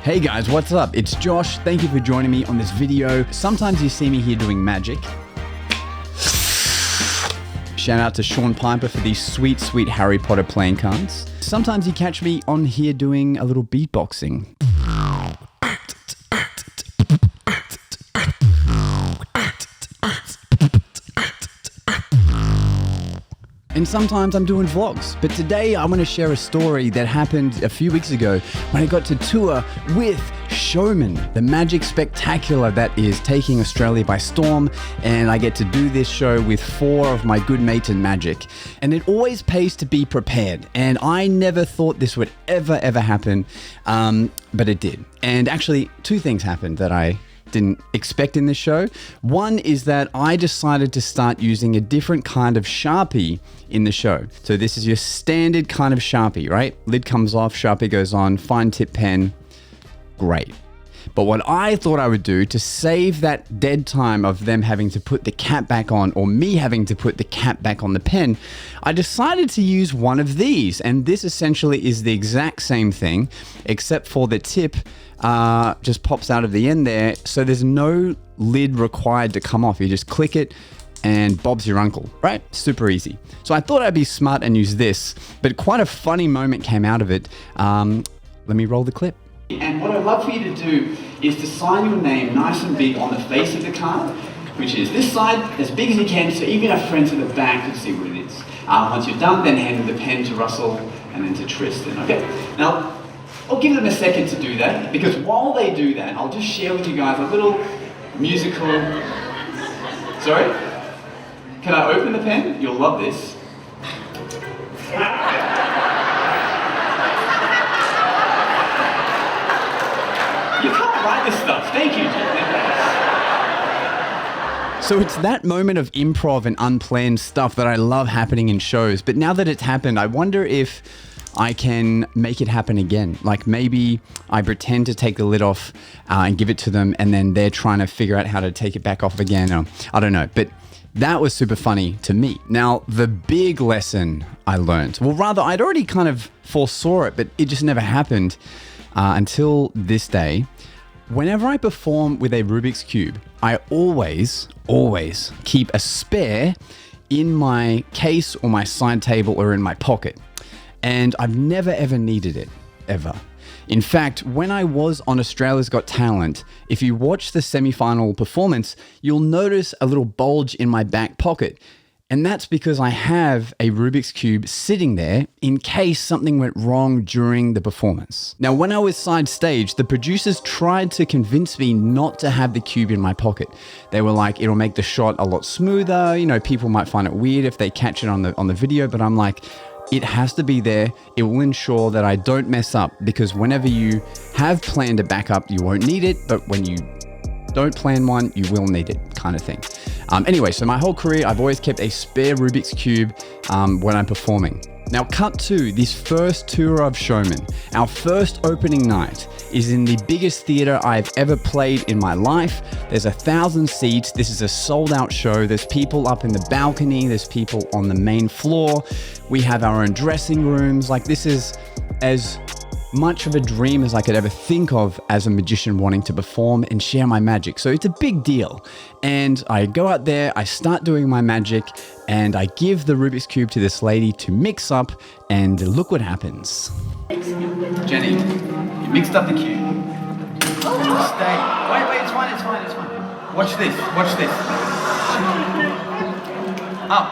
Hey guys, what's up? It's Josh. Thank you for joining me on this video. Sometimes you see me here doing magic. Shout out to Sean Piper for these sweet, sweet Harry Potter playing cards. Sometimes you catch me on here doing a little beatboxing. And sometimes I'm doing vlogs, but today I want to share a story that happened a few weeks ago when I got to tour with Showman, the magic spectacular that is taking Australia by storm, and I get to do this show with 4 of my good mates in magic. And it always pays to be prepared, and I never thought this would ever happen, but it did. And actually, 2 things happened that I didn't expect in this show. One is that I decided to start using a different kind of Sharpie in the show. So this is your standard kind of Sharpie, right? Lid comes off, Sharpie goes on, fine tip pen, great. But what I thought I would do to save that dead time of them having to put the cap back on or me having to put the cap back on the pen, I decided to use one of these. And this essentially is the exact same thing, except for the tip just pops out of the end there. So there's no lid required to come off. You just click it and Bob's your uncle, right? Super easy. So I thought I'd be smart and use this, but quite a funny moment came out of it. Let me roll the clip. And what I'd love for you to do is to sign your name nice and big on the face of the card, which is this side, as big as you can, so even our friends at the back can see what it is. Once you're done, then hand the pen to Russell and then to Tristan, okay? Now, I'll give them a second to do that, because while they do that, I'll just share with you guys a little musical... Sorry? Can I open the pen? You'll love this. You can't write this stuff. Thank you, Jim. So it's that moment of improv and unplanned stuff that I love happening in shows. But now that it's happened, I wonder if I can make it happen again. Like maybe I pretend to take the lid off and give it to them, and then they're trying to figure out how to take it back off again. Or, I don't know. But that was super funny to me. Now, the big lesson I learned, well, rather, I'd already kind of foresaw it, but it just never happened until this day. Whenever I perform with a Rubik's Cube, I always keep a spare in my case or my side table or in my pocket. And I've never ever needed it, ever. In fact, when I was on Australia's Got Talent, if you watch the semi-final performance, you'll notice a little bulge in my back pocket. And that's because I have a Rubik's Cube sitting there in case something went wrong during the performance. Now, when I was side stage, the producers tried to convince me not to have the cube in my pocket. They were like, it'll make the shot a lot smoother. You know, people might find it weird if they catch it on the video, but I'm like, it has to be there. It will ensure that I don't mess up, because whenever you have planned a backup, you won't need it, but when you don't plan one, you will need it, kind of thing. Anyway, so my whole career, I've always kept a spare Rubik's Cube when I'm performing. Now, cut to this first tour of Showman. Our first opening night is in the biggest theater I've ever played in my life. There's 1,000 seats. This is a sold out show. There's people up in the balcony. There's people on the main floor. We have our own dressing rooms. Like, this is as much of a dream as I could ever think of as a magician wanting to perform and share my magic. So it's a big deal. And I go out there, I start doing my magic, and I give the Rubik's Cube to this lady to mix up, and look what happens. Jenny, you mixed up the cube. Stay. Wait, it's fine. Watch this. Up.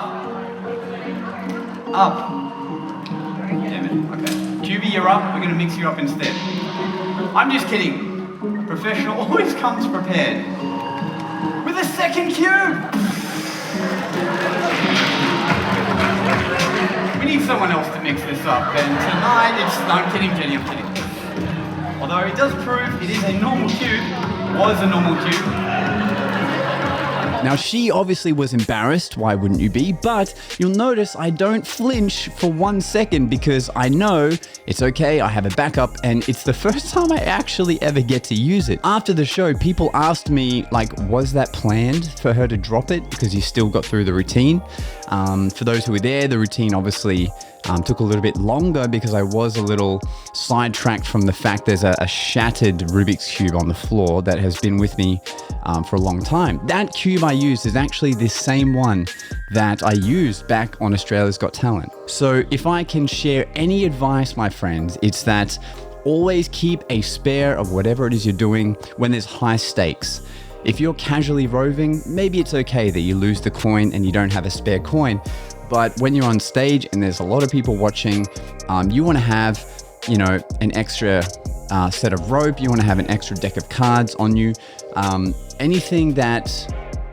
Damn it, okay. Cubie, you're up. We're going to mix you up instead. I'm just kidding. A professional always comes prepared. With a second cube! We need someone else to mix this up. And tonight, no, I'm kidding, Jenny, I'm kidding. Although it does prove it is a normal cube. Was a normal cube. Now, she obviously was embarrassed, why wouldn't you be? But you'll notice I don't flinch for 1 second, because I know it's okay, I have a backup, and it's the first time I actually ever get to use it. After the show, people asked me, like, was that planned for her to drop it because you still got through the routine? For those who were there, the routine obviously took a little bit longer because I was a little sidetracked from the fact there's a shattered Rubik's Cube on the floor that has been with me for a long time. That cube I used is actually the same one that I used back on Australia's Got Talent. So if I can share any advice, my friends, it's that always keep a spare of whatever it is you're doing when there's high stakes. If you're casually roving, maybe it's okay that you lose the coin and you don't have a spare coin. But when you're on stage and there's a lot of people watching, you want to have, an extra set of rope. You want to have an extra deck of cards on you. Anything that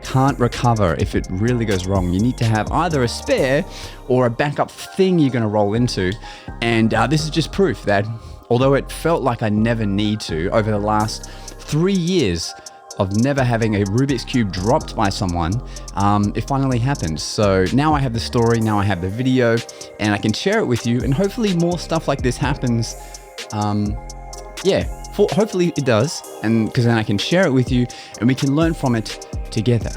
can't recover if it really goes wrong. You need to have either a spare or a backup thing you're going to roll into. And this is just proof that although it felt like I never need to, over the last 3 years of never having a Rubik's Cube dropped by someone, it finally happened. So now I have the story, now I have the video, and I can share it with you, and hopefully more stuff like this happens. Hopefully it does, and because then I can share it with you and we can learn from it together.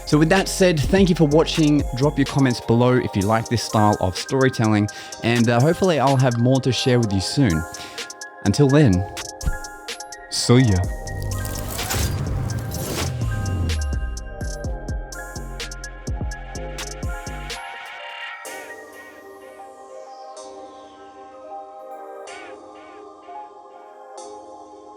So with that said, thank you for watching. Drop your comments below if you like this style of storytelling, and hopefully I'll have more to share with you soon. Until then, see ya.